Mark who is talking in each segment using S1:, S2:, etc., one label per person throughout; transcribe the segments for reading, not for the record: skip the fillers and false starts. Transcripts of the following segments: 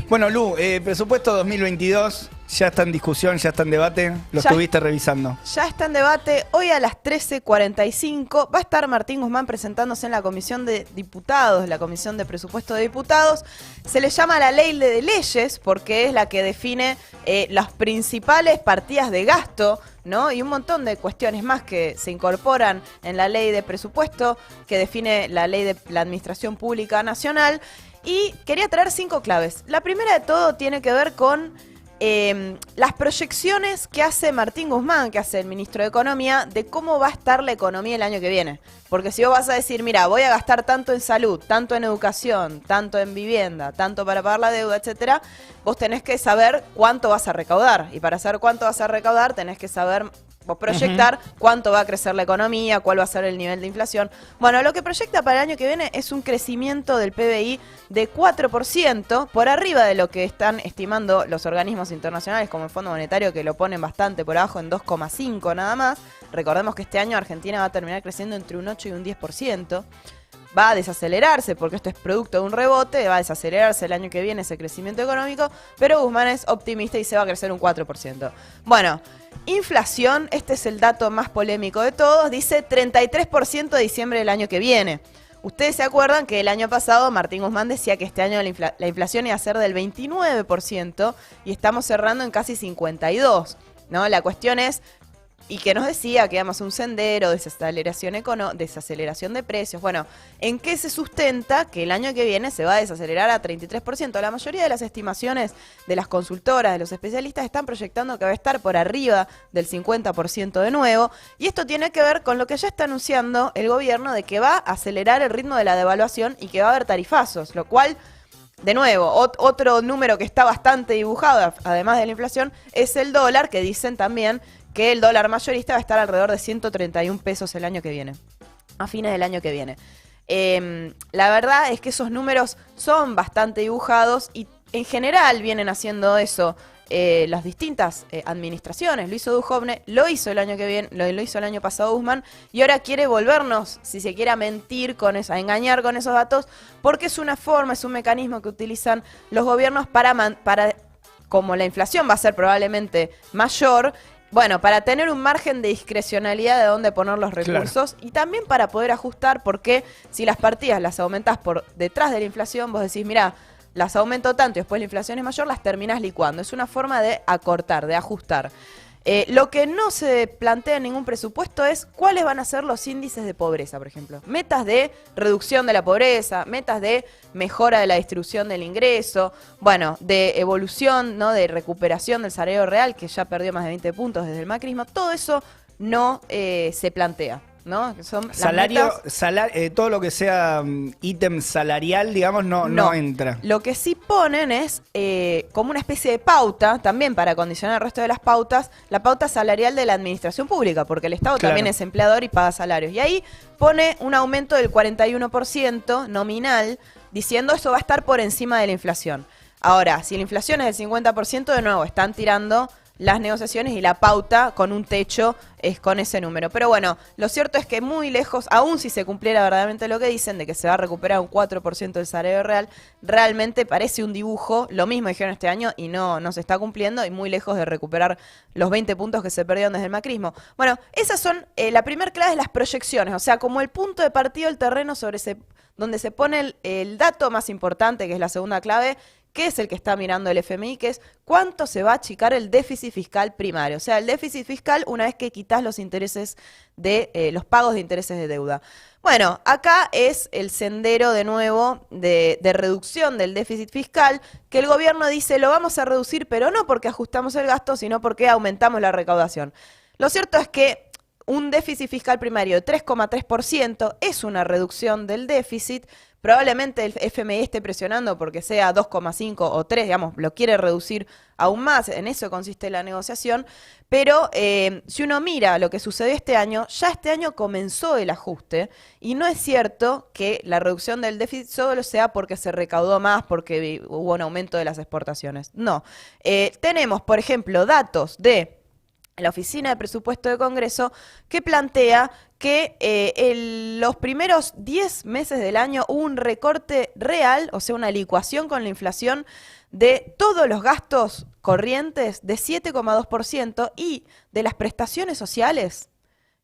S1: Bueno, Lu, presupuesto 2022 ya está en discusión, ya está en debate. Lo estuviste revisando.
S2: Ya está en debate. Hoy a las 13:45 va a estar Martín Guzmán presentándose en la Comisión de Diputados, la Comisión de Presupuesto de Diputados. Se le llama la Ley de Leyes porque es la que define las principales partidas de gasto, ¿no? Y un montón de cuestiones más que se incorporan en la Ley de Presupuesto, que define la Ley de la Administración Pública Nacional. Y quería traer 5 claves. La primera de todo tiene que ver con las proyecciones que hace Martín Guzmán, que hace el ministro de Economía, de cómo va a estar la economía el año que viene. Porque si vos vas a decir, mira, voy a gastar tanto en salud, tanto en educación, tanto en vivienda, tanto para pagar la deuda, etcétera, vos tenés que saber cuánto vas a recaudar. Y para saber cuánto vas a recaudar, tenés que saber vos proyectar cuánto va a crecer la economía, cuál va a ser el nivel de inflación. Bueno, lo que proyecta para el año que viene es un crecimiento del PBI de 4%, por arriba de lo que están estimando los organismos internacionales como el Fondo Monetario, que lo ponen bastante por abajo en 2,5 nada más. Recordemos que este año Argentina va a terminar creciendo entre un 8 y un 10%. Va a desacelerarse, porque esto es producto de un rebote, va a desacelerarse el año que viene ese crecimiento económico, pero Guzmán es optimista y se va a crecer un 4%. Bueno, inflación, este es el dato más polémico de todos, dice 33% de diciembre del año que viene. Ustedes se acuerdan que el año pasado Martín Guzmán decía que este año la inflación iba a ser del 29% y estamos cerrando en casi 52%, ¿no? La cuestión es, y que nos decía que íbamos a un sendero, desaceleración de precios. Bueno, ¿en qué se sustenta que el año que viene se va a desacelerar a 33%? La mayoría de las estimaciones de las consultoras, de los especialistas, están proyectando que va a estar por arriba del 50% de nuevo. Y esto tiene que ver con lo que ya está anunciando el gobierno de que va a acelerar el ritmo de la devaluación y que va a haber tarifazos, lo cual, de nuevo, otro número que está bastante dibujado, además de la inflación, es el dólar, que dicen también que el dólar mayorista va a estar alrededor de 131 pesos el año que viene, a fines del año que viene. La verdad es que esos números son bastante dibujados y en general vienen haciendo eso las distintas administraciones. Lo hizo Duhovne, lo hizo el año que viene, lo hizo el año pasado Guzmán, y ahora quiere volvernos, si se quiere, a mentir con eso, a engañar con esos datos, porque es una forma, es un mecanismo que utilizan los gobiernos para como la inflación va a ser probablemente mayor, bueno, para tener un margen de discrecionalidad de dónde poner los recursos, claro, y también para poder ajustar, porque si las partidas las aumentás por detrás de la inflación, vos decís, mirá, las aumento tanto y después la inflación es mayor, las terminás licuando. Es una forma de acortar, de ajustar. Lo que no se plantea en ningún presupuesto es cuáles van a ser los índices de pobreza, por ejemplo. Metas de reducción de la pobreza, metas de mejora de la distribución del ingreso, bueno, de evolución, ¿no?, de recuperación del salario real, que ya perdió más de 20 puntos desde el macrismo. Todo eso no se plantea, ¿no? Son
S1: salario, todo lo que sea ítem salarial, digamos, no entra.
S2: Lo que sí ponen es como una especie de pauta, también para condicionar el resto de las pautas, la pauta salarial de la administración pública, porque el Estado también es empleador y paga salarios. Y ahí pone un aumento del 41% nominal, diciendo eso va a estar por encima de la inflación. Ahora, si la inflación es del 50%, de nuevo, están tirando las negociaciones y la pauta con un techo es con ese número. Pero bueno, lo cierto es que muy lejos, aún si se cumpliera verdaderamente lo que dicen, de que se va a recuperar un 4% del salario real, realmente parece un dibujo. Lo mismo dijeron este año y no se está cumpliendo, y muy lejos de recuperar los 20 puntos que se perdieron desde el macrismo. Bueno, esas son la primer clave de las proyecciones, o sea, como el punto de partida del terreno sobre donde se pone el dato más importante, que es la segunda clave, que es el que está mirando el FMI, que es cuánto se va a achicar el déficit fiscal primario. O sea, el déficit fiscal una vez que quitas los intereses de los pagos de intereses de deuda. Bueno, acá es el sendero de nuevo de reducción del déficit fiscal, que el gobierno dice lo vamos a reducir, pero no porque ajustamos el gasto, sino porque aumentamos la recaudación. Lo cierto es que un déficit fiscal primario de 3,3% es una reducción del déficit. Probablemente el FMI esté presionando porque sea 2,5 o 3, digamos, lo quiere reducir aún más, en eso consiste la negociación, pero si uno mira lo que sucedió este año, ya este año comenzó el ajuste, y no es cierto que la reducción del déficit solo sea porque se recaudó más, porque hubo un aumento de las exportaciones. No, tenemos, por ejemplo, datos de la Oficina de Presupuesto de Congreso, que plantea que los primeros 10 meses del año hubo un recorte real, o sea, una licuación con la inflación de todos los gastos corrientes de 7,2% y de las prestaciones sociales,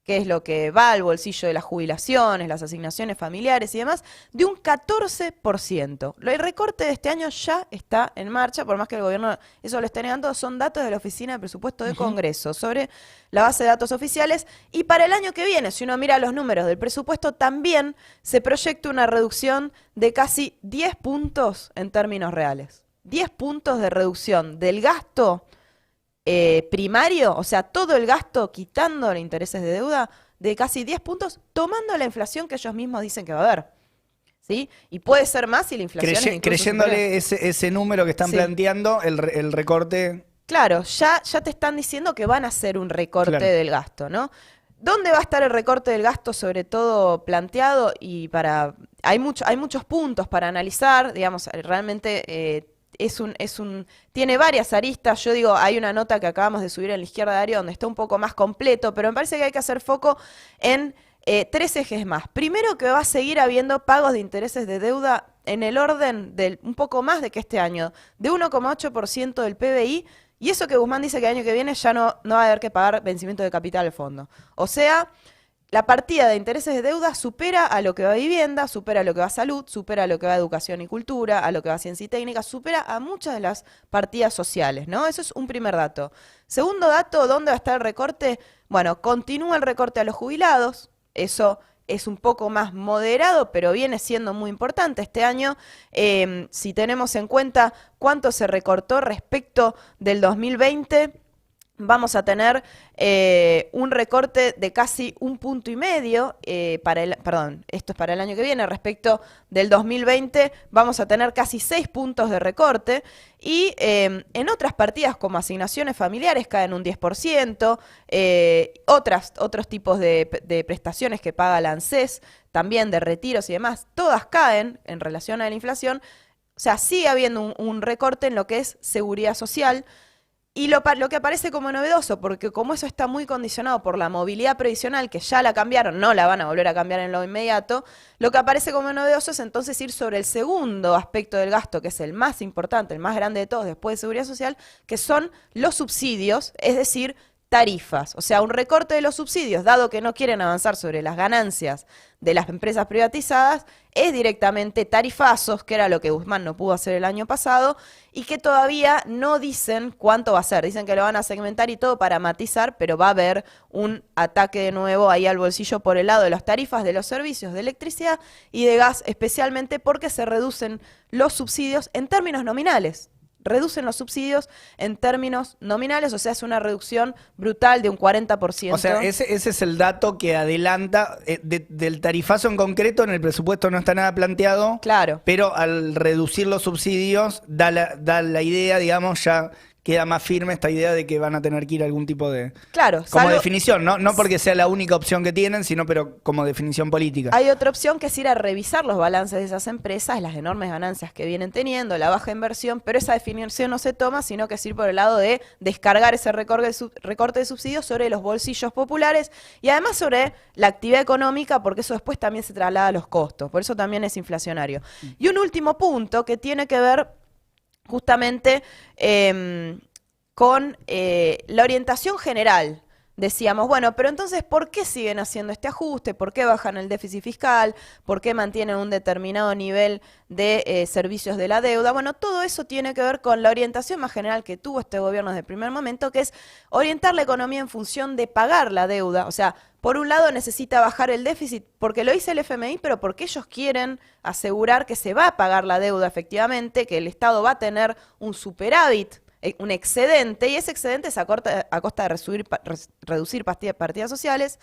S2: que es lo que va al bolsillo de las jubilaciones, las asignaciones familiares y demás, de un 14%. El recorte de este año ya está en marcha, por más que el gobierno eso lo esté negando, son datos de la Oficina de Presupuesto de Congreso sobre la base de datos oficiales. Y para el año que viene, si uno mira los números del presupuesto, también se proyecta una reducción de casi 10 puntos en términos reales. 10 puntos de reducción del gasto primario, o sea, todo el gasto quitando los intereses de deuda, de casi 10 puntos, tomando la inflación que ellos mismos dicen que va a haber. ¿Sí? Y puede ser más si la inflación es incluso
S1: creyéndole ese número que están planteando, el recorte. Claro,
S2: ya te están diciendo que van a hacer un recorte del gasto, ¿no? ¿Dónde va a estar el recorte del gasto, sobre todo planteado? Y hay muchos puntos para analizar, digamos, realmente tiene varias aristas. Yo digo, hay una nota que acabamos de subir en la izquierda de Ario donde está un poco más completo, pero me parece que hay que hacer foco en 3 ejes más. Primero, que va a seguir habiendo pagos de intereses de deuda en el orden del un poco más de que este año, de 1,8% del PBI, y eso que Guzmán dice que el año que viene ya no va a haber que pagar vencimiento de capital al fondo. O sea, la partida de intereses de deuda supera a lo que va a vivienda, supera a lo que va a salud, supera a lo que va a educación y cultura, a lo que va a ciencia y técnica, supera a muchas de las partidas sociales, ¿no? Eso es un primer dato. Segundo dato, ¿dónde va a estar el recorte? Bueno, continúa el recorte a los jubilados, eso es un poco más moderado, pero viene siendo muy importante este año. Si tenemos en cuenta cuánto se recortó respecto del 2020, vamos a tener un recorte de casi 1,5 puntos, esto es para el año que viene, respecto del 2020 vamos a tener casi 6 puntos de recorte, y en otras partidas como asignaciones familiares caen un 10%, otros tipos de prestaciones que paga la ANSES, también de retiros y demás, todas caen en relación a la inflación. O sea, sigue habiendo un recorte en lo que es seguridad social. Y lo que aparece como novedoso, porque como eso está muy condicionado por la movilidad previsional, que ya la cambiaron, no la van a volver a cambiar en lo inmediato, lo que aparece como novedoso es entonces ir sobre el segundo aspecto del gasto, que es el más importante, el más grande de todos después de seguridad social, que son los subsidios, es decir, tarifas. O sea, un recorte de los subsidios, dado que no quieren avanzar sobre las ganancias de las empresas privatizadas, es directamente tarifazos, que era lo que Guzmán no pudo hacer el año pasado, y que todavía no dicen cuánto va a ser. Dicen que lo van a segmentar y todo para matizar, pero va a haber un ataque de nuevo ahí al bolsillo por el lado de las tarifas de los servicios de electricidad y de gas, especialmente porque se reducen los subsidios en términos nominales. Reducen los subsidios en términos nominales, o sea, es una reducción brutal de un 40%.
S1: O sea, ese es el dato que adelanta, del tarifazo en concreto en el presupuesto no está nada planteado.
S2: Claro.
S1: Pero al reducir los subsidios da la idea, digamos, ya queda más firme esta idea de que van a tener que ir a algún tipo de...
S2: Claro.
S1: Como definición, no porque sea la única opción que tienen, sino pero como definición política.
S2: Hay otra opción que es ir a revisar los balances de esas empresas, las enormes ganancias que vienen teniendo, la baja inversión, pero esa definición no se toma, sino que es ir por el lado de descargar ese recorte de subsidios sobre los bolsillos populares y además sobre la actividad económica, porque eso después también se traslada a los costos, por eso también es inflacionario. Y un último punto que tiene que ver justamente con la orientación general. Decíamos, bueno, pero entonces, ¿por qué siguen haciendo este ajuste? ¿Por qué bajan el déficit fiscal? ¿Por qué mantienen un determinado nivel de servicios de la deuda? Bueno, todo eso tiene que ver con la orientación más general que tuvo este gobierno desde el primer momento, que es orientar la economía en función de pagar la deuda. O sea, por un lado necesita bajar el déficit porque lo dice el FMI, pero porque ellos quieren asegurar que se va a pagar la deuda efectivamente, que el Estado va a tener un superávit, un excedente, y ese excedente es a costa de reducir partidas sociales.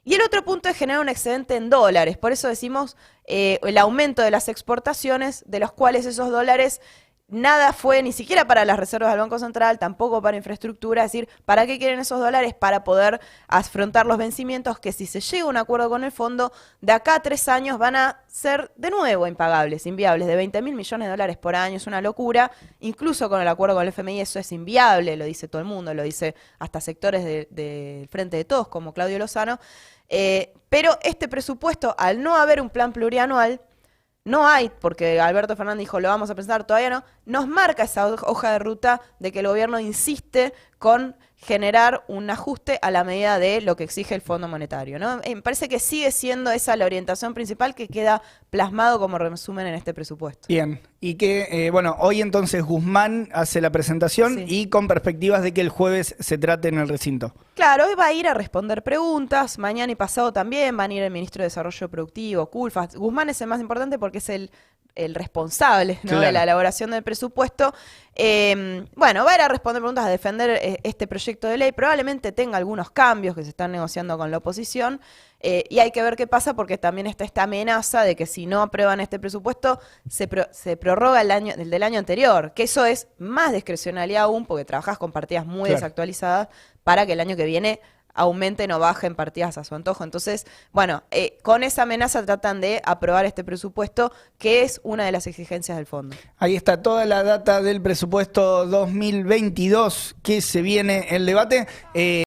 S2: Y el otro punto es generar un excedente en dólares. Por eso decimos el aumento de las exportaciones, de los cuales esos dólares nada fue ni siquiera para las reservas del Banco Central, tampoco para infraestructura, es decir, ¿para qué quieren esos dólares? Para poder afrontar los vencimientos que si se llega a un acuerdo con el fondo, de acá a 3 años van a ser de nuevo impagables, inviables, de 20.000 millones de dólares por año, es una locura, incluso con el acuerdo con el FMI eso es inviable, lo dice todo el mundo, lo dice hasta sectores del Frente de Todos, como Claudio Lozano, pero este presupuesto, al no haber un plan plurianual, no hay, porque Alberto Fernández dijo, lo vamos a presentar, todavía no, nos marca esa hoja de ruta de que el gobierno insiste con generar un ajuste a la medida de lo que exige el Fondo Monetario, ¿no? Me parece que sigue siendo esa la orientación principal que queda plasmado como resumen en este presupuesto.
S1: Bien, y que, bueno, hoy entonces Guzmán hace la presentación
S2: Sí.
S1: y con perspectivas de que el jueves se trate en el recinto.
S2: Claro, hoy va a ir a responder preguntas, mañana y pasado también van a ir el ministro de Desarrollo Productivo, Culfas. Guzmán es el más importante porque es el responsable, ¿no?,
S1: Claro,
S2: de la elaboración del presupuesto. Bueno, va a ir a responder preguntas, a defender este proyecto de ley. Probablemente tenga algunos cambios que se están negociando con la oposición. Y hay que ver qué pasa porque también está esta amenaza de que si no aprueban este presupuesto se prorroga el del año anterior, que eso es más discrecionalidad aún porque trabajás con partidas muy
S1: claro.
S2: desactualizadas para que el año que viene aumenten o bajen partidas a su antojo. Entonces, bueno, con esa amenaza tratan de aprobar este presupuesto, que es una de las exigencias del fondo.
S1: Ahí está toda la data del presupuesto 2022 que se viene el debate.